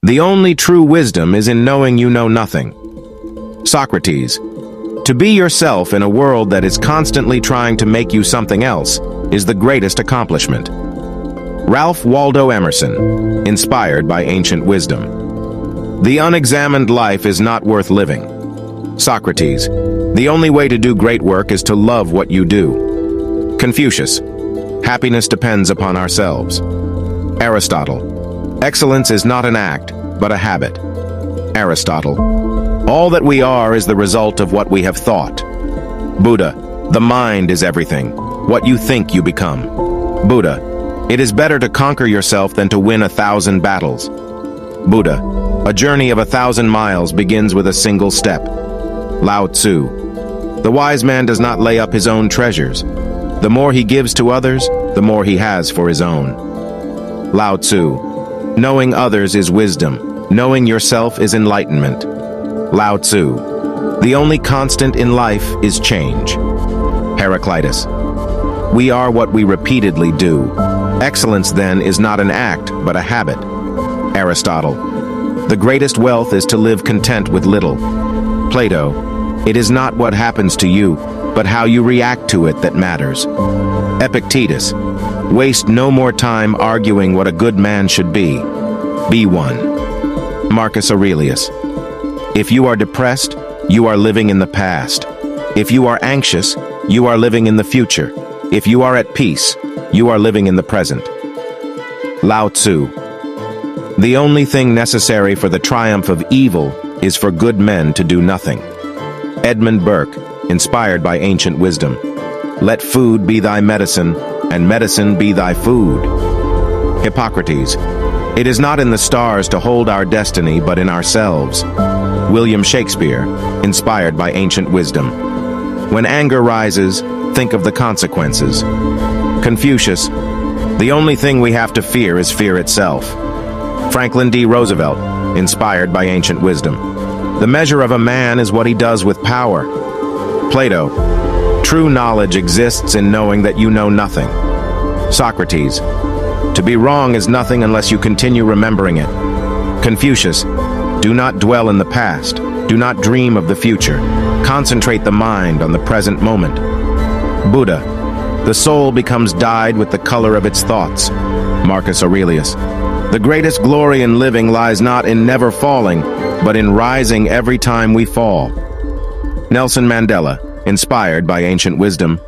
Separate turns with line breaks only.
The only true wisdom is in knowing you know nothing. Socrates. To be yourself in a world that is constantly trying to make you something else is the greatest accomplishment. Ralph Waldo Emerson, inspired by ancient wisdom. The unexamined life is not worth living. Socrates. The only way to do great work is to love what you do. Confucius. Happiness depends upon ourselves. Aristotle. Excellence is not an act, but a habit. Aristotle. All that we are is the result of what we have thought. Buddha. The mind is everything. What you think you become. Buddha. It is better to conquer yourself than to win 1,000 battles. Buddha. A journey of 1,000 miles begins with a single step. Lao Tzu. The wise man does not lay up his own treasures. The more he gives to others, the more he has for his own. Lao Tzu. Knowing others is wisdom. Knowing yourself is enlightenment. Lao Tzu. The only constant in life is change. Heraclitus. We are what we repeatedly do. Excellence, then, is not an act, but a habit. Aristotle. The greatest wealth is to live content with little. Plato. It is not what happens to you, but how you react to it that matters. Epictetus. Waste no more time arguing what a good man should be. Be one. Marcus Aurelius. If you are depressed, you are living in the past. If you are anxious, you are living in the future. If you are at peace, you are living in the present. Lao Tzu. The only thing necessary for the triumph of evil is for good men to do nothing. Edmund Burke, inspired by ancient wisdom. Let food be thy medicine, and medicine be thy food. Hippocrates. It is not in the stars to hold our destiny, but in ourselves. William Shakespeare, inspired by ancient wisdom. When anger rises, think of the consequences. Confucius. The only thing we have to fear is fear itself. Franklin D. Roosevelt, inspired by ancient wisdom. The measure of a man is what he does with power. Plato. True knowledge exists in knowing that you know nothing. Socrates. To be wrong is nothing unless you continue remembering it. Confucius. Do not dwell in the past. Do not dream of the future. Concentrate the mind on the present moment. Buddha. The soul becomes dyed with the color of its thoughts. Marcus Aurelius. The greatest glory in living lies not in never falling, but in rising every time we fall. Nelson Mandela, inspired by ancient wisdom.